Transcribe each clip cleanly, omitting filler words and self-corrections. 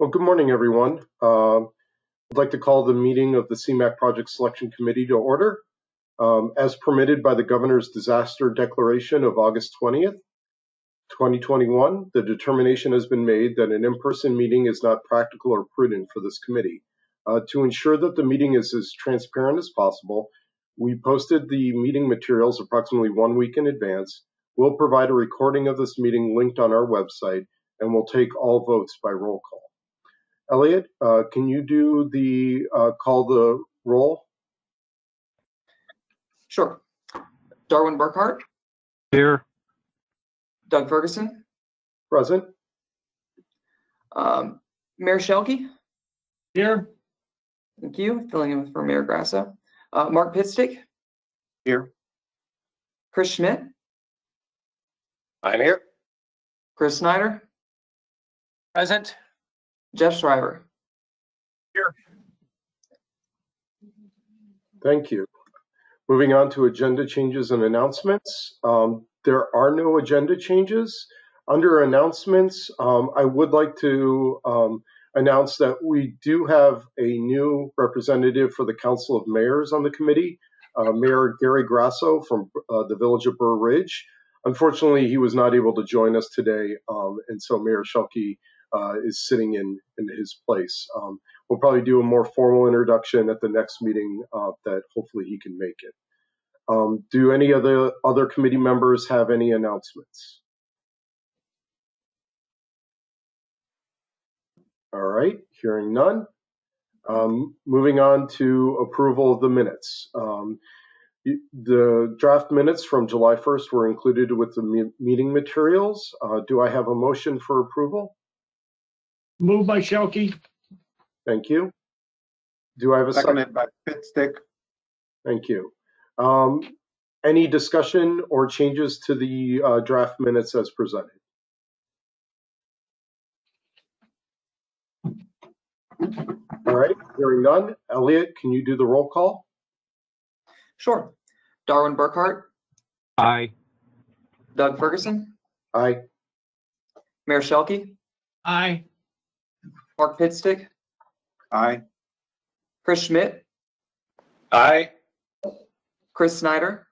Well, good morning, everyone. I'd like to call the meeting of the CMAQ Project Selection Committee to order. As permitted by the Governor's Disaster Declaration of August 20th, 2021, the determination has been made that an in-person meeting is not practical or prudent for this committee. To ensure that the meeting is as transparent as possible, we posted the meeting materials approximately 1 week in advance. We'll provide a recording of this meeting linked on our website, and we'll take all votes by roll call. Elliot, can you do the call the roll? Sure. Darwin Burkhart. Here. Doug Ferguson. Present. Mayor Shelkey. Here. Thank you. Filling in for Mayor Grasso. Mark Pitstick. Here. Chris Schmidt. I'm here. Chris Snyder. Present. Jeff Schreiber. Here. Thank you. Moving on to agenda changes and announcements. There are no agenda changes. Under announcements, I would like to announce that we do have a new representative for the Council of Mayors on the committee, Mayor Gary Grasso from the Village of Burr Ridge. Unfortunately, he was not able to join us today, and so Mayor Shelkey is sitting in his place. We'll probably do a more formal introduction at the next meeting that hopefully he can make it. Do any of the other committee members have any announcements? All right, hearing none. Moving on to approval of the minutes. The draft minutes from July 1st were included with the meeting materials. Do I have a motion for approval? Moved by Shelkey. Thank you. Do I have a second? Seconded by Pitstick. Thank you. Any discussion or changes to the draft minutes as presented? All right, hearing none. Elliot, can you do the roll call? Sure. Darwin Burkhart. Aye. Doug Ferguson. Aye. Mayor Shelkey. Aye. Mark Pitstick. Aye. Chris Schmidt. Aye. Chris Snyder.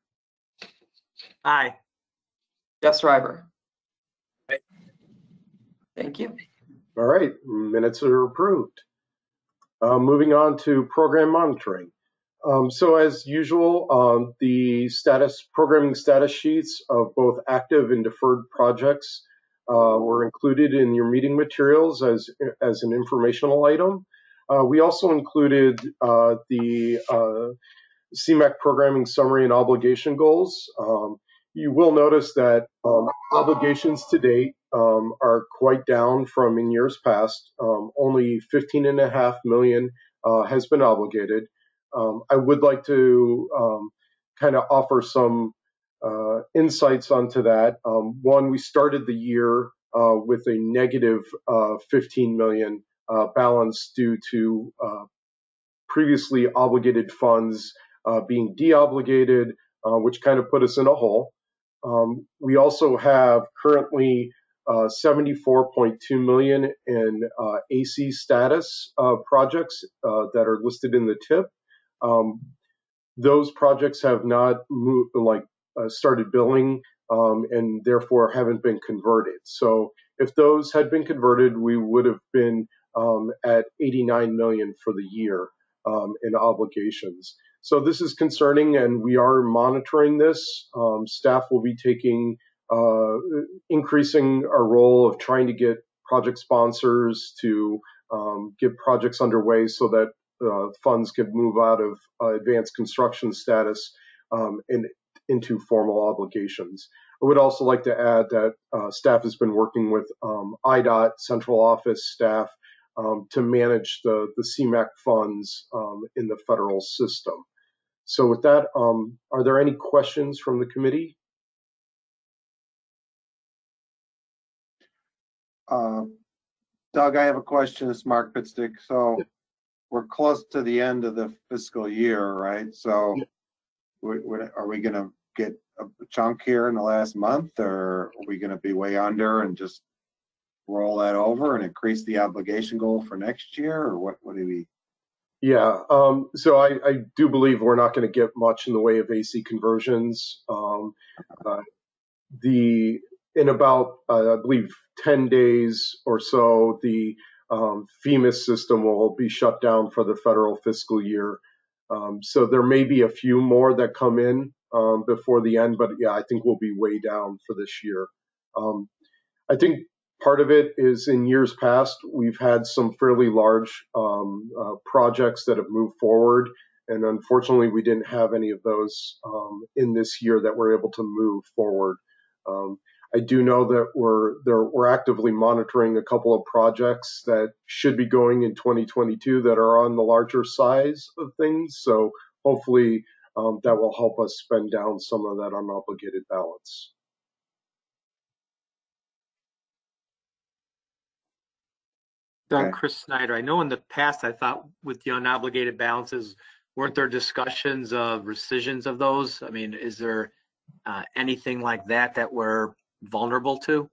Aye. Jeff Schreiber. Aye. Thank you. All right, minutes are approved. Moving on to program monitoring. So as usual, the programming status sheets of both active and deferred projects were included in your meeting materials as an informational item. We also included the CMAQ programming summary and obligation goals. You will notice that obligations to date are quite down from in years past. Only $15.5 million has been obligated. I would like to kind of offer some insights onto that. One, we started the year with a negative 15 million balance due to previously obligated funds being deobligated, which kind of put us in a hole. We also have currently 74.2 million in AC status projects that are listed in the tip. Those projects have not started billing and therefore haven't been converted. So if those had been converted, we would have been at 89 million for the year in obligations. So this is concerning, and we are monitoring this. Staff will be increasing our role of trying to get project sponsors to get projects underway so that funds can move out of advanced construction status and into formal obligations. I would also like to add that staff has been working with IDOT central office staff to manage the CMAQ funds in the federal system. So with that, are there any questions from the committee? Doug, I have a question. It's Mark Pitstick. So we're close to the end of the fiscal year, right? So are we going to get a chunk here in the last month, or are we going to be way under and just roll that over and increase the obligation goal for next year, or what do we? Yeah, so I do believe we're not going to get much in the way of AC conversions. In about, I believe, 10 days or so, the FEMA system will be shut down for the federal fiscal year. So there may be a few more that come in before the end, but yeah, I think we'll be way down for this year. I think part of it is in years past, we've had some fairly large projects that have moved forward. And unfortunately, we didn't have any of those in this year that we're able to move forward. I do know that we're actively monitoring a couple of projects that should be going in 2022 that are on the larger size of things. So hopefully that will help us spend down some of that unobligated balance. Doug, Okay. Chris Snyder, I know in the past, I thought with the unobligated balances, weren't there discussions of rescissions of those? I mean, is there anything like that that we're vulnerable to?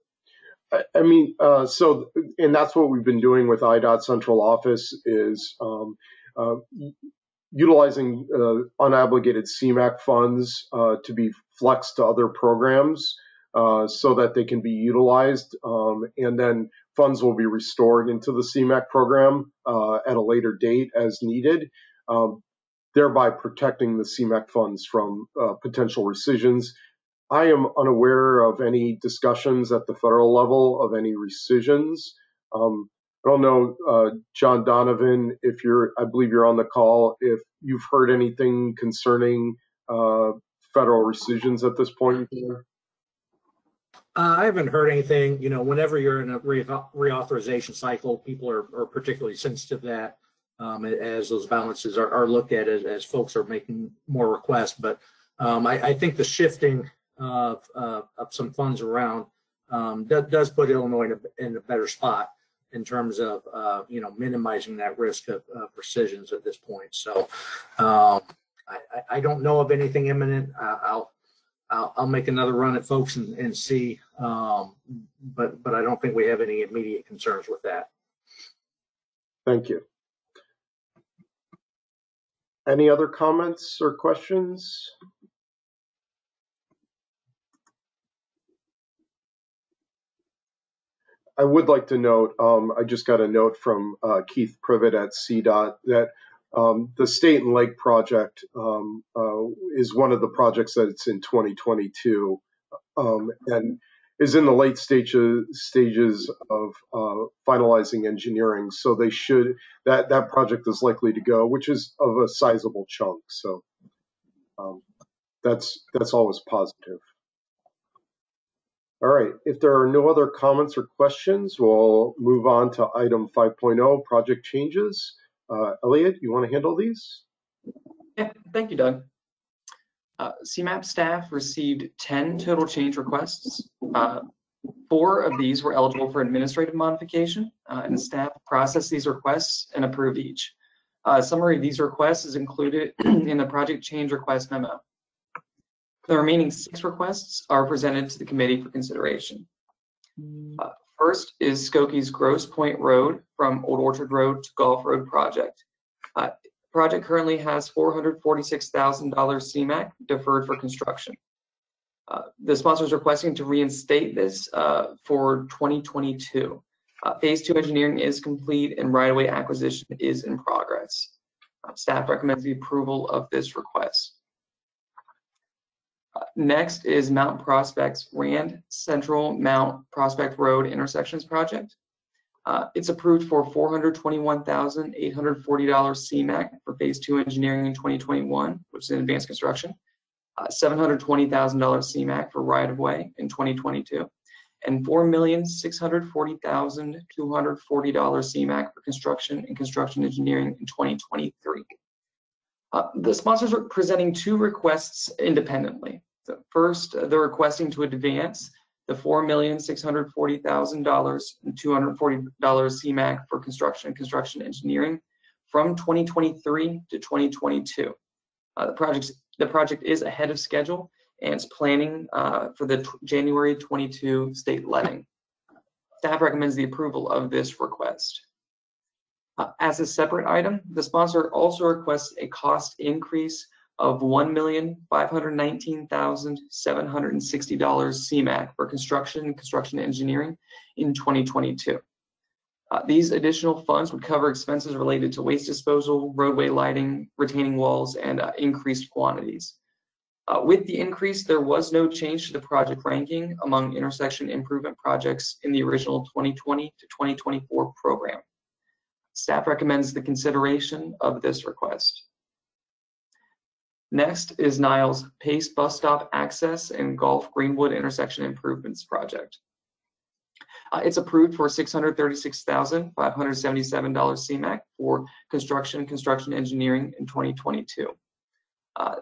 I mean, and that's what we've been doing with IDOT Central Office is utilizing unobligated CMAQ funds to be flexed to other programs so that they can be utilized, and then funds will be restored into the CMAQ program at a later date as needed, thereby protecting the CMAQ funds from potential rescissions. I am unaware of any discussions at the federal level of any rescissions. I don't know, John Donovan, I believe you're on the call, if you've heard anything concerning federal rescissions at this point in time. I haven't heard anything. You know, whenever you're in a reauthorization cycle, people are particularly sensitive to that as those balances are looked at as folks are making more requests. But I think the shifting of some funds around does put Illinois in a better spot in terms of minimizing that risk of rescissions at this point. So I don't know of anything imminent. I'll make another run at folks and see, but I don't think we have any immediate concerns with that. Thank you. Any other comments or questions? I would like to note, I just got a note from Keith Privet at CDOT that the State and Lake project is one of the projects that's in 2022 and is in the late stages of finalizing engineering. So that project is likely to go, which is of a sizable chunk. So that's always positive. All right, if there are no other comments or questions, we'll move on to item 5.0, project changes. Elliot, you want to handle these? Yeah, thank you, Doug. CMAP staff received 10 total change requests. 4 of these were eligible for administrative modification, and the staff processed these requests and approved each. A summary of these requests is included in the project change request memo. The remaining 6 requests are presented to the committee for consideration. First is Skokie's Grosse Point Road from Old Orchard Road to Gulf Road project. Project currently has $446,000 CMAQ deferred for construction. The sponsor is requesting to reinstate this for 2022. Phase 2 engineering is complete and right-of-way acquisition is in progress. Staff recommends the approval of this request. Next is Mount Prospect's Rand Central Mount Prospect Road Intersections project. It's approved for $421,840 CMAQ for Phase 2 engineering in 2021, which is in advanced construction. $720,000 CMAQ for right-of-way in 2022, and $4,640,240 CMAQ for construction and construction engineering in 2023. The sponsors are presenting 2 requests independently. So first, they're requesting to advance the $4,640,000 and $240 CMAQ for construction and construction engineering from 2023 to 2022. The project is ahead of schedule and it's planning for the January 22 state letting. Staff recommends the approval of this request. As a separate item, the sponsor also requests a cost increase of $1,519,760 CMAQ for construction and construction engineering in 2022. These additional funds would cover expenses related to waste disposal, roadway lighting, retaining walls, and increased quantities. With the increase, there was no change to the project ranking among intersection improvement projects in the original 2020 to 2024 program. Staff recommends the consideration of this request. Next is Niles Pace Bus Stop Access and Gulf Greenwood Intersection Improvements Project. It's approved for $636,577 CMAQ for construction engineering in 2022.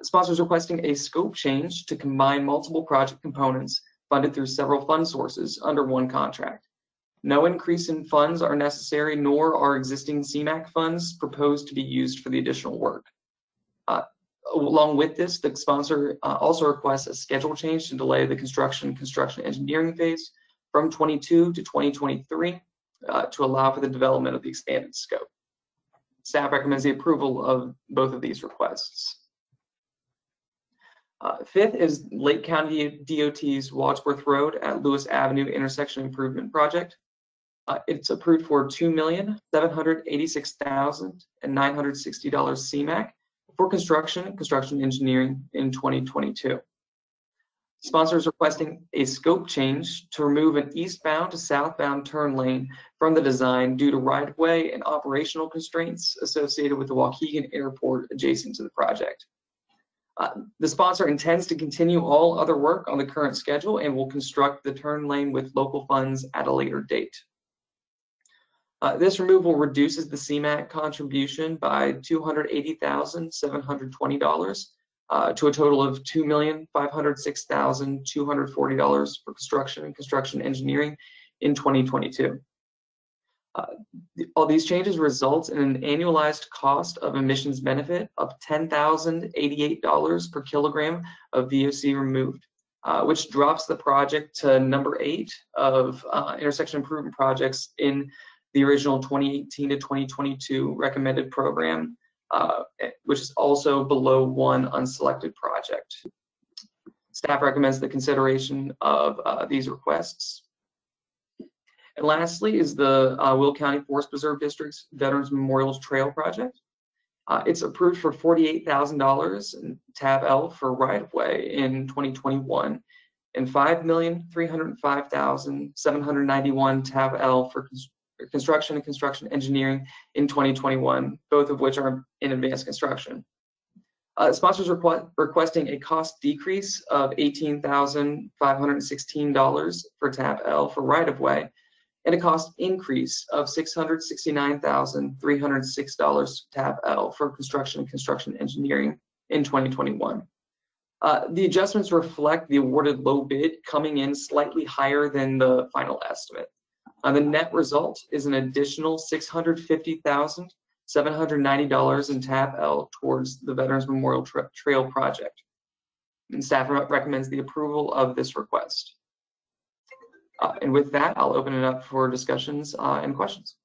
Sponsors requesting a scope change to combine multiple project components funded through several fund sources under one contract. No increase in funds are necessary, nor are existing CMAQ funds proposed to be used for the additional work. Along with this, the sponsor also requests a schedule change to delay the construction engineering phase from 22 to 2023 to allow for the development of the expanded scope. Staff recommends the approval of both of these requests. Fifth is Lake County DOT's Wadsworth Road at Lewis Avenue Intersection Improvement Project. It's approved for $2,786,960 CMAQ for construction engineering in 2022. Sponsors requesting a scope change to remove an eastbound to southbound turn lane from the design due to right-of-way and operational constraints associated with the Waukegan Airport adjacent to the project. The sponsor intends to continue all other work on the current schedule and will construct the turn lane with local funds at a later date. This removal reduces the CMAQ contribution by $280,720 to a total of $2,506,240 for construction engineering in 2022. All these changes result in an annualized cost of emissions benefit of $10,088 per kilogram of VOC removed, which drops the project to number 8 of intersection improvement projects in the original 2018 to 2022 recommended program, which is also below 1 unselected project. Staff recommends the consideration of these requests. And lastly is the Will County Forest Preserve District's Veterans Memorial Trail Project. It's approved for $48,000 in Tab L for right-of-way in 2021 and $5,305,791 Tab L for construction engineering in 2021, both of which are in advanced construction. Sponsors requesting a cost decrease of $18,516 for Tab L for right-of-way and a cost increase of $669,306 Tab L for construction engineering in 2021. The adjustments reflect the awarded low bid coming in slightly higher than the final estimate. The net result is an additional $650,790 in Tab L towards the Veterans Memorial Trail Project. And staff recommends the approval of this request. And with that, I'll open it up for discussions and questions.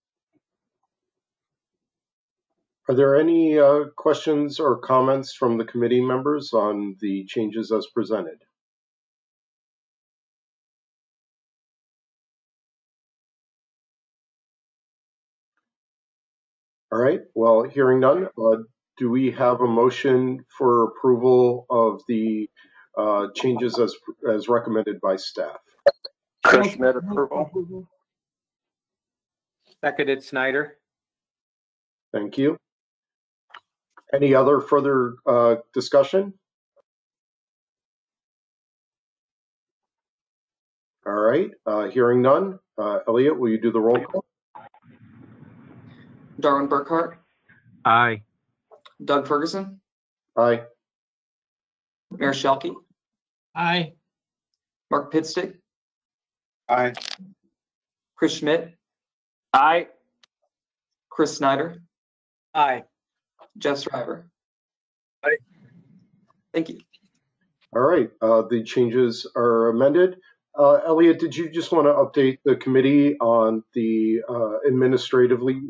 Are there any questions or comments from the committee members on the changes as presented? All right, well, hearing none, do we have a motion for approval of the changes as recommended by staff? Chris Schmidt, approval. Seconded, Snyder. Thank you. Any other further discussion? All right, hearing none. Elliot, will you do the roll call? Darwin Burkhart. Aye. Doug Ferguson. Aye. Mayor Schelke. Aye. Mark Pitstick. Aye. Chris Schmidt. Aye. Chris Snyder. Aye. Jeff Stryver. Aye. Thank you. All right, the changes are amended. Elliot, did you just want to update the committee on the administratively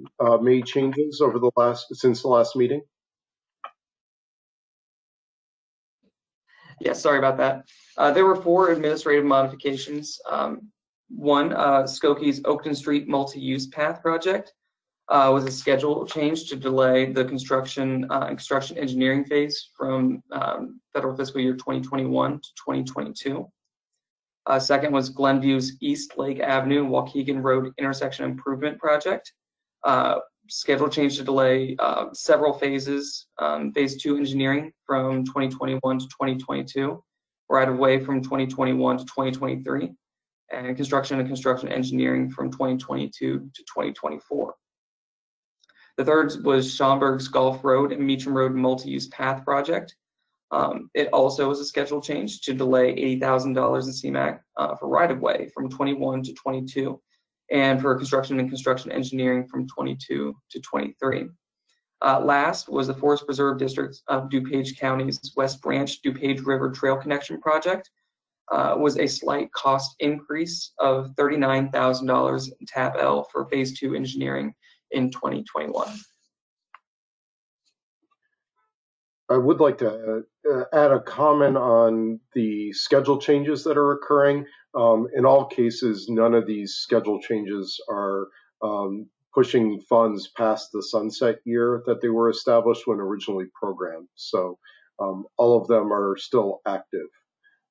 made changes over since the last meeting? Yeah, sorry about that. There were 4 administrative modifications. One, Skokie's Oakton Street multi-use path project was a schedule change to delay the construction engineering phase from federal fiscal year 2021 to 2022. Second was Glenview's East Lake Avenue Waukegan Road intersection improvement project. Schedule change to delay several phases. Phase 2 engineering from 2021 to 2022, right of way from 2021 to 2023, and construction engineering from 2022 to 2024. The third was Schaumburg's Golf Road and Meacham Road multi-use path project. It also was a schedule change to delay $80,000 in CMAQ for right-of-way from 21 to 22, and for construction engineering from 22 to 23. Last was the Forest Preserve District of DuPage County's West Branch DuPage River Trail Connection project. Was a slight cost increase of $39,000 in Tab L for Phase 2 engineering in 2021. I would like to add a comment on the schedule changes that are occurring. In all cases, none of these schedule changes are pushing funds past the sunset year that they were established when originally programmed. So all of them are still active.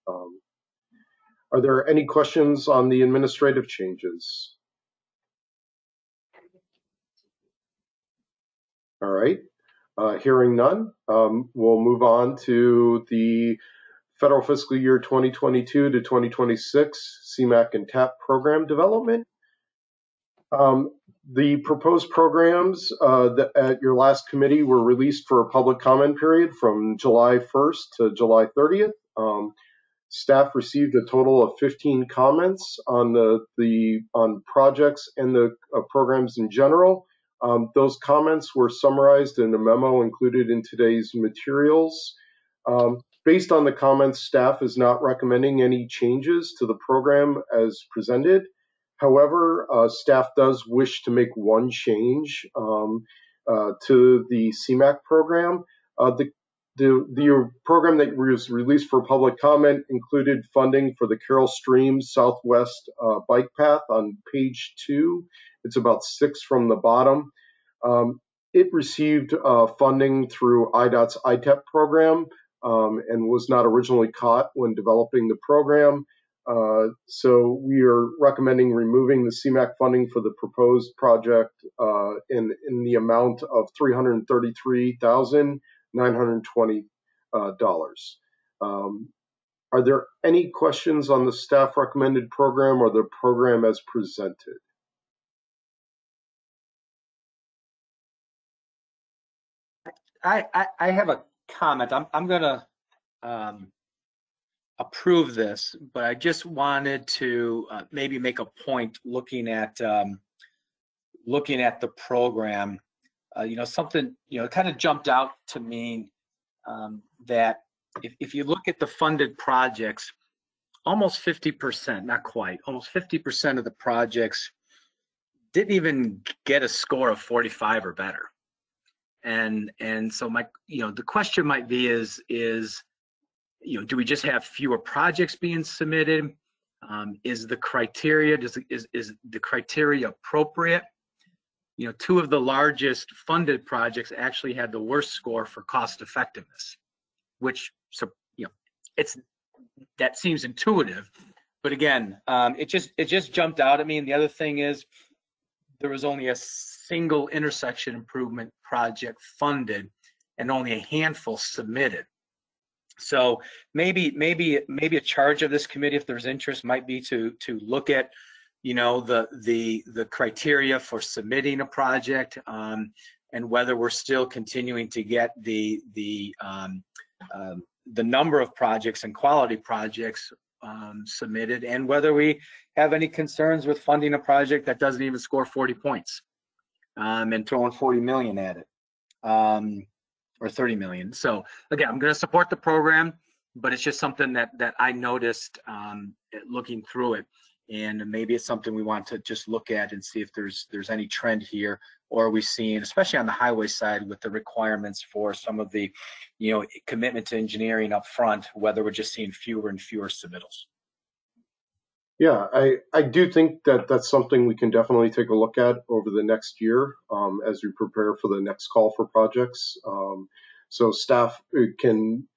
Are there any questions on the administrative changes? All right. Hearing none, we'll move on to the federal fiscal year 2022 to 2026 CMAQ and TAP program development. The proposed programs that at your last committee were released for a public comment period from July 1st to July 30th. Staff received a total of 15 comments on on projects and the programs in general. Those comments were summarized in a memo included in today's materials. Based on the comments, staff is not recommending any changes to the program as presented. However, staff does wish to make one change to the CMAQ program. The program that was released for public comment included funding for the Carroll Streams Southwest bike path on page 2. It's about 6 from the bottom. It received funding through IDOT's ITEP program and was not originally caught when developing the program. So we are recommending removing the CMAQ funding for the proposed project in the amount of $333,920. Are there any questions on the staff recommended program or the program as presented? I have a comment. I'm going to approve this, but I just wanted to maybe make a point looking at the program. Something kind of jumped out to me that if you look at the funded projects, almost 50%, not quite, almost 50% of the projects didn't even get a score of 45 or better. And so the question might be is do we just have fewer projects being submitted? Is the criteria is the criteria appropriate? 2 of the largest funded projects actually had the worst score for cost effectiveness, which that seems intuitive, but again, it just jumped out at me. And the other thing is, there was only a single intersection improvement project funded and only a handful submitted. So maybe a charge of this committee, if there's interest, might be to look at the criteria for submitting a project and whether we're still continuing to get the number of projects and quality projects submitted, and whether we have any concerns with funding a project that doesn't even score 40 points and throwing 40 million at it or 30 million. So again, I'm going to support the program. but it's just something that I noticed looking through it. And maybe it's something we want to just look at and see if there's any trend here, or are we seeing, especially on the highway side with the requirements for some of the, commitment to engineering up front, whether we're just seeing fewer and fewer submittals. Yeah, I do think that that's something we can definitely take a look at over the next year as we prepare for the next call for projects. So staff can,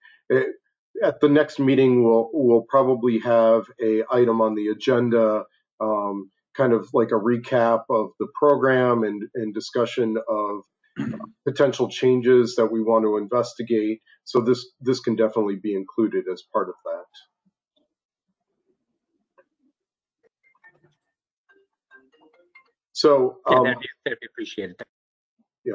at the next meeting, we'll probably have a item on the agenda, kind of like a recap of the program and discussion of potential changes that we want to investigate. So this can definitely be included as part of that. So that'd be appreciated. Yeah.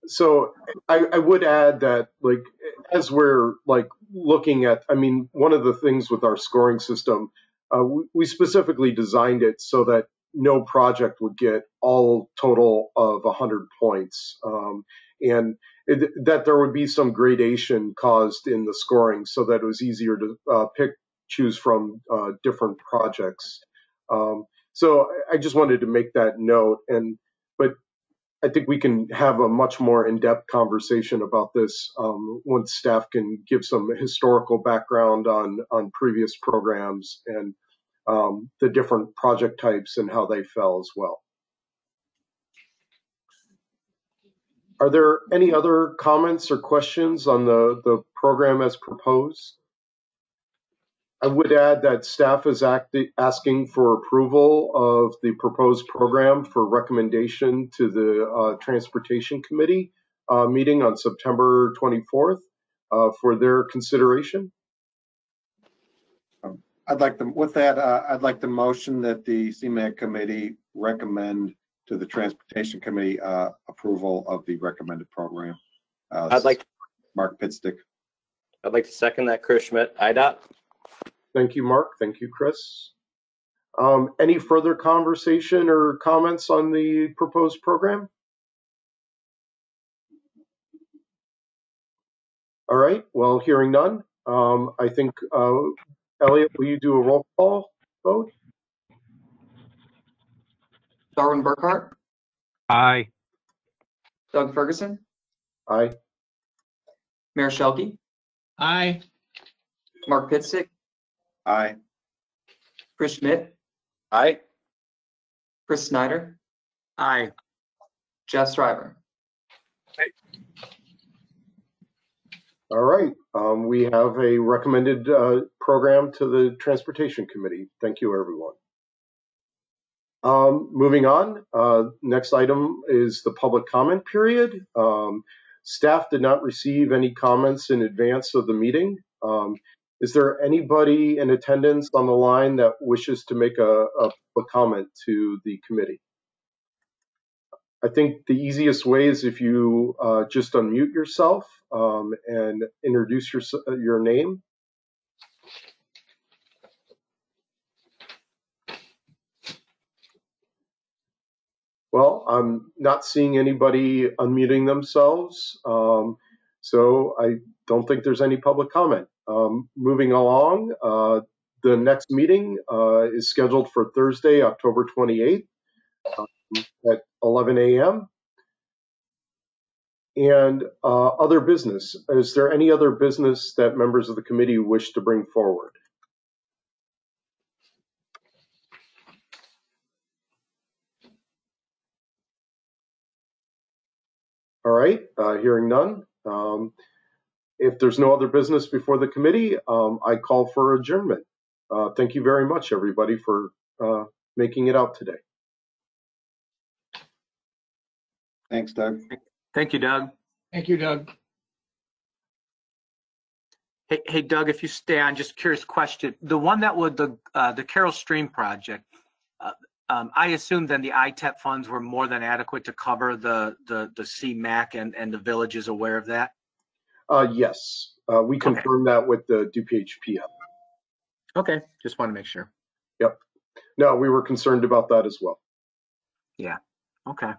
So I would add that, like, as we're like looking at, I mean, one of the things with our scoring system, we specifically designed it so that no project would get all total of 100 points, and that there would be some gradation caused in the scoring so that it was easier to choose from different projects. So I just wanted to make that note, but I think we can have a much more in-depth conversation about this once staff can give some historical background on previous programs and the different project types and how they fell as well. Are there any other comments or questions on the program as proposed? I would add that staff is asking for approval of the proposed program for recommendation to the Transportation Committee meeting on September 24th for their consideration. I'd like to motion that the CMAQ committee recommend to the Transportation Committee approval of the recommended program. Mark Pitstick. I'd like to second that. Chris Schmidt, IDOT. Thank you, Mark. Thank you, Chris. Any further conversation or comments on the proposed program? All right. Well, hearing none, I think, Elliot, will you do a roll call vote? Darwin Burkhart, Aye. Doug Ferguson, Aye. Mayor Shelkey, Aye. Mark Pitstick, Aye. Chris Schmidt, Aye. Chris Snyder, Aye. Jeff Stryver. All right. We have a recommended program to the Transportation Committee. Thank you, everyone. Moving on, next item is the public comment period. Staff did not receive any comments in advance of the meeting. Is there anybody in attendance on the line that wishes to make a comment to the committee? I think the easiest way is if you just unmute yourself and introduce your name. Well, I'm not seeing anybody unmuting themselves, so I don't think there's any public comment. Moving along, the next meeting is scheduled for Thursday, October 28th at 11 a.m. And other business. Is there any other business that members of the committee wish to bring forward? All right, hearing none. If there's no other business before the committee, I call for adjournment. Thank you very much, everybody, for making it out today. Thanks, Doug. Thank you, Doug. Thank you, Doug. Hey, Doug, if you stay on, just curious question. The one that was the Carroll Stream project, I assume then the ITEP funds were more than adequate to cover the CMAQ and the village is aware of that? Yes, we confirmed that with the DPHPF. Okay, just want to make sure. Yep. No, we were concerned about that as well. Yeah, okay.